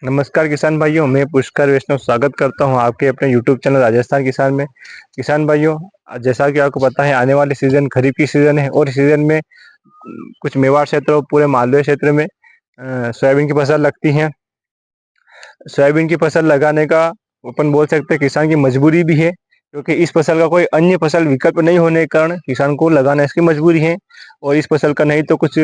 नमस्कार किसान भाइयों, मैं पुष्कर वैष्णव स्वागत करता हूं आपके अपने यूट्यूब चैनल राजस्थान किसान में। किसान भाइयों, जैसा कि आपको पता है, आने वाली सीजन खरीफ की सीजन है और इस सीजन में कुछ मेवाड़ क्षेत्र और पूरे मालदह क्षेत्र में सोयाबीन की फसल लगती है। सोयाबीन की फसल लगाने का अपन बोल सकते हैं किसान की मजबूरी भी है, क्योंकि इस फसल का कोई अन्य फसल विकल्प नहीं होने के कारण किसान को लगाना इसकी मजबूरी है। और इस फसल का नहीं तो कुछ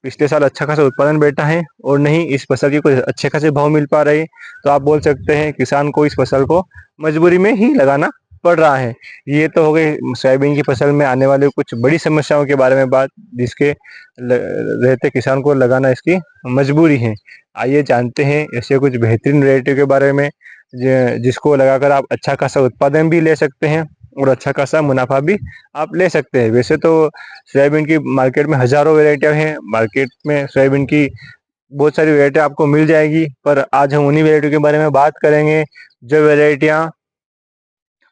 पिछले साल अच्छा खासा उत्पादन बैठा है और नहीं इस फसल के कुछ अच्छे खासे भाव मिल पा रहे, तो आप बोल सकते हैं किसान को इस फसल को मजबूरी में ही लगाना पड़ रहा है। ये तो हो गई सोयाबीन की फसल में आने वाले कुछ बड़ी समस्याओं के बारे में बात, जिसके रहते किसान को लगाना इसकी मजबूरी है। आइए जानते हैं ऐसे कुछ बेहतरीन वैरायटी के बारे में, जिसको लगाकर आप अच्छा खासा उत्पादन भी ले सकते हैं और अच्छा खासा मुनाफा भी आप ले सकते हैं। वैसे तो सोयाबीन की मार्केट में हजारों वैरायटियां हैं, मार्केट में सोयाबीन की बहुत सारी वैरायटी आपको मिल जाएगी, पर आज हम उन्हीं वैरायटी के बारे में बात करेंगे जो वैरायटियां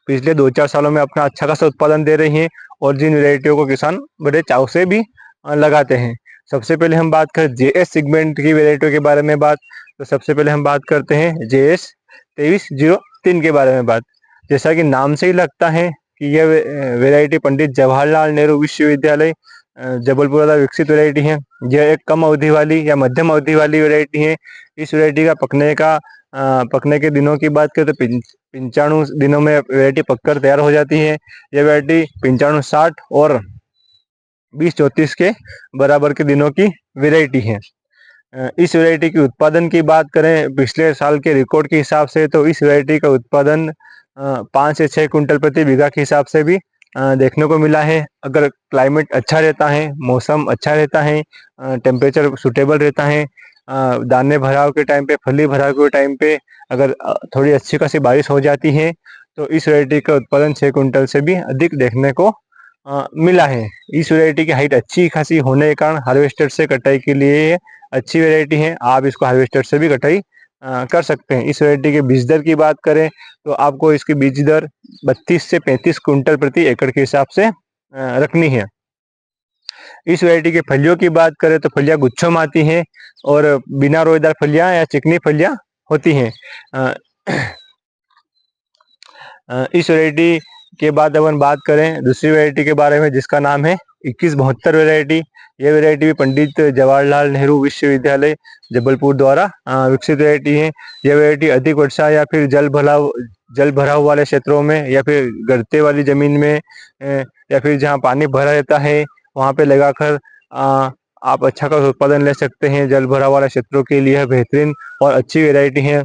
पिछले 2-4 सालों में अपना अच्छा खासा उत्पादन दे रही हैं और जिन वैरायटियों को किसान बड़े चाव से भी लगाते हैं। सबसे पहले हम बात करें जेएस सेगमेंट की वैरायटियों के बारे में बात, तो सबसे पहले हम बात करते हैं जेएस 2303 के बारे में बात। जैसा कि नाम से ही लगता है कि यह वैरायटी पंडित जवाहरलाल नेहरू विश्वविद्यालय जबलपुर द्वारा विकसित वैरायटी है। यह एक कम अवधि वाली या मध्यम अवधि वाली वैरायटी है। इस वैरायटी का पकने के दिनों की बात करें तो 95 दिनों में वैरायटी पककर तैयार हो जाती है। यह वैरायटी 95-60 और 20-34 के बराबर के दिनों की वैरायटी है। इस वैरायटी की उत्पादन की बात करें पिछले साल के रिकॉर्ड के हिसाब से, तो इस वैरायटी का उत्पादन 5 से 6 कुंटल प्रति बीघा के हिसाब से भी देखने को मिला है। अगर क्लाइमेट अच्छा रहता है, मौसम अच्छा रहता है, टेम्परेचर सुटेबल रहता है, दाने भराव के टाइम पे, फली भराव के टाइम पे अगर थोड़ी अच्छी खासी बारिश हो जाती है, तो इस वैरायटी का उत्पादन 6 कुंटल से भी अधिक देखने को मिला है। इस वैरायटी की हाइट अच्छी खासी होने के कारण हार्वेस्टर से कटाई के लिए अच्छी वैरायटी है। आप इसको हार्वेस्टर से भी कटाई कर सकते हैं। इस वैरायटी के बीज दर की बात करें तो आपको इसकी बीज दर 32 से 35 कुंटल प्रति एकड़ के हिसाब से रखनी है। इस वैरायटी के फलियों की बात करें तो फलियां गुच्छों में आती हैं और बिना रोएदार फलियां या चिकनी फलियां होती हैं। इस वैरायटी के बाद अपन बात करें दूसरी वैरायटी के बारे में, जिसका नाम है 2172 वैरायटी। यह वैरायटी भी पंडित जवाहरलाल नेहरू विश्वविद्यालय जबलपुर द्वारा विकसित वैरायटी है। यह वैरायटी अधिक वर्षा या फिर जल भराव वाले क्षेत्रों में या फिर गर्ते वाली जमीन में या फिर जहाँ पानी भरा रहता है वहाँ पे लगाकर आप अच्छा खासा उत्पादन ले सकते हैं। जल भराव वाले क्षेत्रों के लिए बेहतरीन और अच्छी वैरायटी है।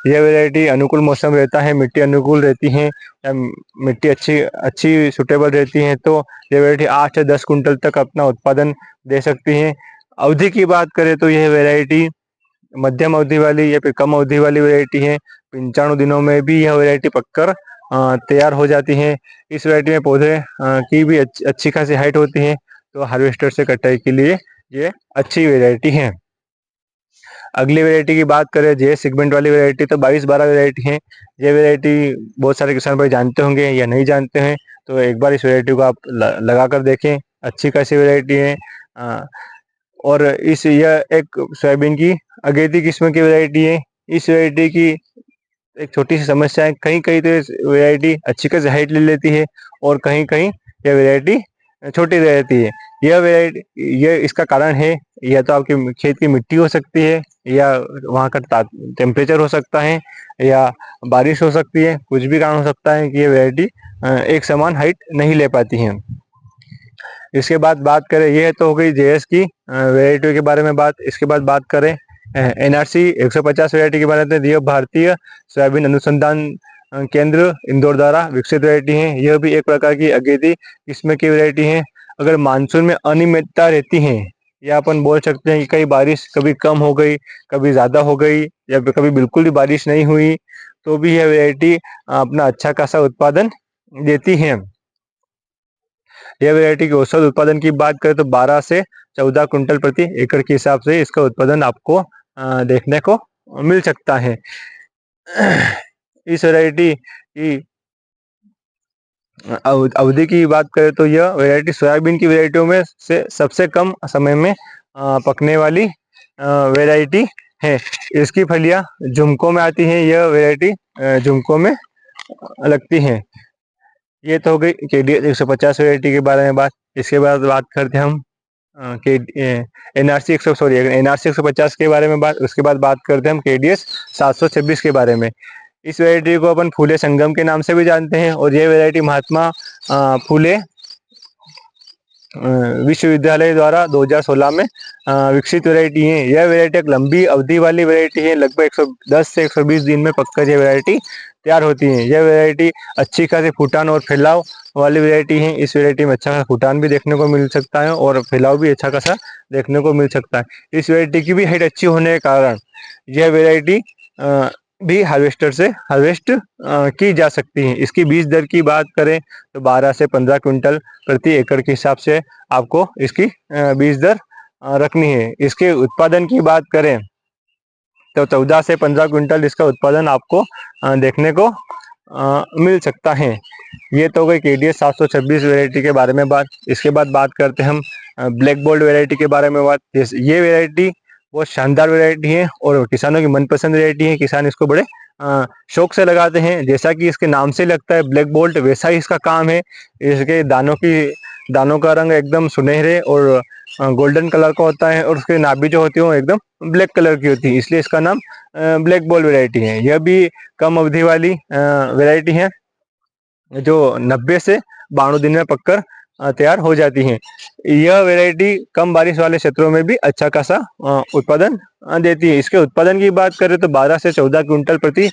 यह वैरायटी अनुकूल मौसम रहता है, मिट्टी अनुकूल रहती है, मिट्टी अच्छी अच्छी सुटेबल रहती है, तो यह वैरायटी 8 से 10 कुंटल तक अपना उत्पादन दे सकती है। अवधि की बात करें तो यह वैरायटी मध्यम अवधि वाली या फिर कम अवधि वाली वैरायटी है। 95 दिनों में भी यह वैरायटी पककर तैयार हो जाती है। इस वैरायटी में पौधे की भी अच्छी खासी हाइट होती है, तो हार्वेस्टर से कटाई के लिए ये अच्छी वैरायटी है। अगली वैरायटी की बात करें जे सेगमेंट वाली वैरायटी, तो 22-12 वैरायटी है। ये वैरायटी बहुत सारे किसान भाई जानते होंगे या नहीं जानते हैं, तो एक बार इस वैरायटी को आप लगा कर देखें। अच्छी खासी वैरायटी है। और यह एक सोयाबीन की अगेती किस्म की वैरायटी है। इस वैरायटी की एक छोटी सी समस्या है, कहीं कहीं तो वैरायटी अच्छी खासी हाइट ले लेती है और कहीं कहीं यह वैरायटी छोटी रहती है। यह वैरायटी यह इसका कारण है, या तो आपके खेत की मिट्टी हो सकती है, या वहाँ का टेम्परेचर हो सकता है, या बारिश हो सकती है। कुछ भी कारण हो सकता है कि ये वैरायटी एक समान हाइट नहीं ले पाती है। इसके बाद बात करें, यह तो हो गई जेएस की वैरायटी के बारे में बात। इसके बाद बात करें एनआरसी 150 वैरायटी के बारे में। यह भारतीय सोयाबीन अनुसंधान केंद्र इंदौर द्वारा विकसित वैरायटी है। यह भी एक प्रकार की अगेती किस्म की वैरायटी है। अगर मानसून में अनियमितता रहती है, या अपन बोल सकते हैं कि कई बारिश कभी कम हो गई, कभी ज्यादा हो गई, या फिर कभी बिल्कुल भी बारिश नहीं हुई, तो भी यह वैरायटी अपना अच्छा खासा उत्पादन देती है। यह वैरायटी के औसत उत्पादन की बात करें तो 12 से 14 कुंटल प्रति एकड़ के हिसाब से इसका उत्पादन आपको देखने को मिल सकता है। इस वैरायटी की अवधि की बात करें तो यह वैरायटी सोयाबीन की वैरायटियों में से सबसे कम समय में पकने वाली वैरायटी है। इसकी फलियां झुमकों में आती हैं, यह वैरायटी झुमकों में लगती हैं। ये तो हो गई KDS 150 वैरायटी के बारे में बात। इसके बाद बात करते हैं हम के NRC 150 के बारे में बात। उसके बाद बात करते हैं हम KDS 726 के बारे में। इस वैरायटी को अपन फूले संगम के नाम से भी जानते हैं और ये वैरायटी महात्मा फूले विश्वविद्यालय द्वारा 2016 में विकसित वैरायटी है। यह वैरायटी एक लंबी अवधि वाली वैरायटी है। लगभग 110 से 120 दिन में पककर यह वैरायटी तैयार होती है। यह वैरायटी अच्छी खासी फूटान और फैलाव वाली वैरायटी है। इस वैरायटी में अच्छा खासा फूटान भी देखने को मिल सकता है और फैलाव भी अच्छा खासा देखने को मिल सकता है। इस वैरायटी की भी हाइट अच्छी होने के कारण यह वैरायटी भी हार्वेस्टर से हार्वेस्ट की जा सकती है। इसकी बीज दर की बात करें तो 12 से 15 क्विंटल प्रति एकड़ के हिसाब से आपको इसकी बीज दर रखनी है। इसके उत्पादन की बात करें तो 14 से 15 क्विंटल इसका उत्पादन आपको देखने को मिल सकता है। ये तो गई KDS 726 वैरायटी के बारे में बात। इसके बाद बात करते हैं हम ब्लैक गोल्ड वैरायटी के बारे में बात। ये वैरायटी बहुत शानदार वैरायटी है और किसानों की मनपसंद वैरायटी है। किसान इसको बड़े शौक से लगाते हैं। जैसा कि इसके नाम से लगता है ब्लैक बोल्ट, वैसा ही इसका काम है। इसके दानों का रंग एकदम सुनहरे और गोल्डन कलर का होता है और उसके नाभि जो होती है वो एकदम ब्लैक कलर की होती है, इसलिए इसका नाम ब्लैक बॉल वैरायटी है। यह भी कम अवधि वाली वैरायटी है जो 90 से 92 दिन में पककर तैयार हो जाती हैं। यह वैरायटी कम बारिश वाले क्षेत्रों में भी अच्छा खासा उत्पादन देती है। इसके उत्पादन की बात करें तो 12 से 14 क्विंटल प्रति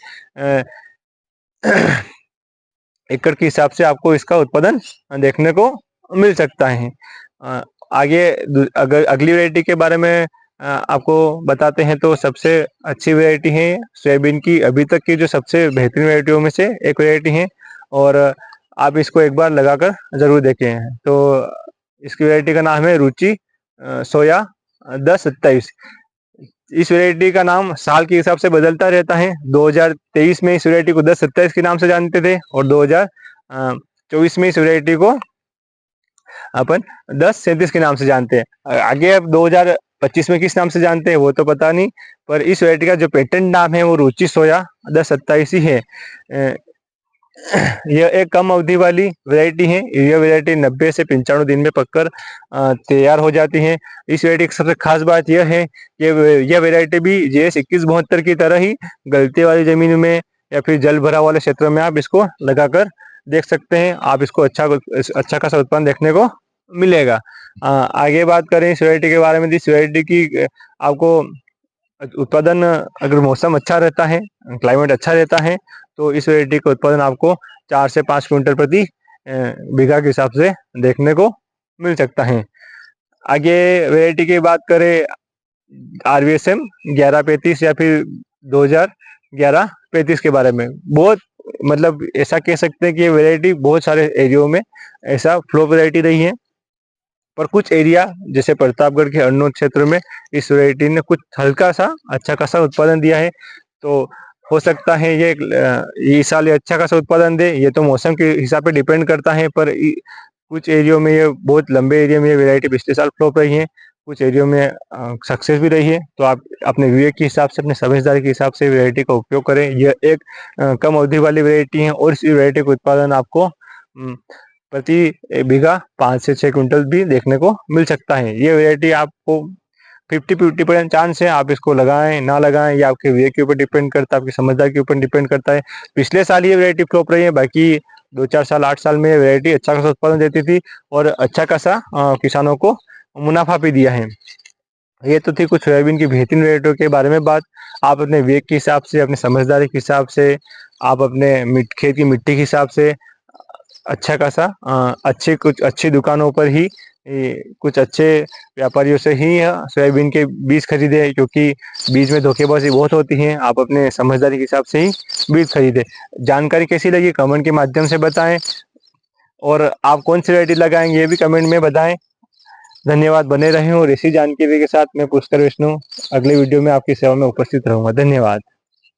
एकड़ के हिसाब से आपको इसका उत्पादन देखने को मिल सकता है। आगे अगर अगली वैरायटी के बारे में आपको बताते हैं तो सबसे अच्छी वैरायटी है सोयाबीन की। अभी तक की जो सबसे बेहतरीन वैरायटियों में से एक वैरायटी है और आप इसको एक बार लगाकर जरूर देखें। तो इसकी वैरायटी का नाम है रुचि सोया 1027। इस वैरायटी का नाम साल के हिसाब से बदलता रहता है। 2023 में इस वैरायटी को 1027 के नाम से जानते थे और 2024 में इस वैरायटी को अपन 1037 के नाम से जानते हैं। आगे अब 2025 में किस नाम से जानते हैं वो तो पता नहीं, पर इस वैरायटी का जो पेटेंट नाम है वो रुचि सोया 1027 ही है। यह एक कम अवधि वाली वैरायटी है। यह वैरायटी 90 से 95 दिन में पककर तैयार हो जाती है। इस वैरायटी की सबसे खास बात यह है कि यह वैरायटी भी JS 2172 की तरह ही गलते वाली जमीन में या फिर जल भरा वाले क्षेत्रों में आप इसको लगाकर देख सकते हैं। आप इसको अच्छा खासा उत्पादन देखने को मिलेगा। आगे बात करें इस वैरायटी के बारे में, इस वैरायटी की आपको उत्पादन अगर मौसम अच्छा रहता है, क्लाइमेट अच्छा रहता है तो इस वैरायटी का उत्पादन आपको 4 से 5 क्विंटल प्रति बीघा के हिसाब से देखने को मिल सकता है। आगे वैरायटी की बात करें RVSM 1135 या फिर 2011-35 के बारे में, बहुत मतलब ऐसा कह सकते हैं कि ये वैरायटी बहुत सारे एरियो में ऐसा फ्लो वैरायटी रही है, पर कुछ एरिया जैसे प्रतापगढ़ के अर्नोद क्षेत्र में इस वैरायटी ने कुछ हल्का सा अच्छा खासा उत्पादन दिया है। तो हो सकता है ये इस साल ये अच्छा खासा उत्पादन दे, ये तो मौसम के हिसाब पे डिपेंड करता है। पर कुछ एरियो में ये बहुत लंबे एरिया में ये वैरायटी पिछले साल फ्लॉप रही है, कुछ एरियो में सक्सेस भी रही है। तो आप अपने विवेक के हिसाब से, अपने समझदारी के हिसाब से वैरायटी का उपयोग करें। यह एक कम अवधि वाली वैरायटी है और इस वैरायटी का उत्पादन आपको प्रति बीघा 5 से 6 क्विंटल भी देखने को मिल सकता है। ये वैरायटी आपको 50-50% चांस है, आप इसको लगाएं ना लगाएं ये आपके विवेक के ऊपर डिपेंड करता है, आपकी समझदारी के ऊपर डिपेंड करता है। पिछले साल ये वैरायटी फ्लॉप रही है, बाकी 2-4 साल 8 साल में वैरायटी अच्छा खासा उत्पादन देती थी और अच्छा खासा किसानों को मुनाफा भी दिया है। ये तो थी कुछ सोयाबीन की बेहतरीन वैरायटियों के बारे में बात। आप अपने विवेक के हिसाब से, अपनी समझदारी के हिसाब से, आप अपने खेत की मिट्टी के हिसाब से अच्छा खासा कुछ अच्छी दुकानों पर ही कुछ अच्छे व्यापारियों से ही सोयाबीन के बीज खरीदे, क्योंकि बीज में धोखेबाजी बहुत होती है। आप अपने समझदारी के हिसाब से ही बीज खरीदे। जानकारी कैसी लगी कमेंट के माध्यम से बताएं और आप कौन सी वैरायटी लगाएंगे ये भी कमेंट में बताएं। धन्यवाद। बने रहे और इसी जानकारी के साथ मैं पुष्कर विष्णु अगले वीडियो में आपकी सेवा में उपस्थित रहूंगा। धन्यवाद।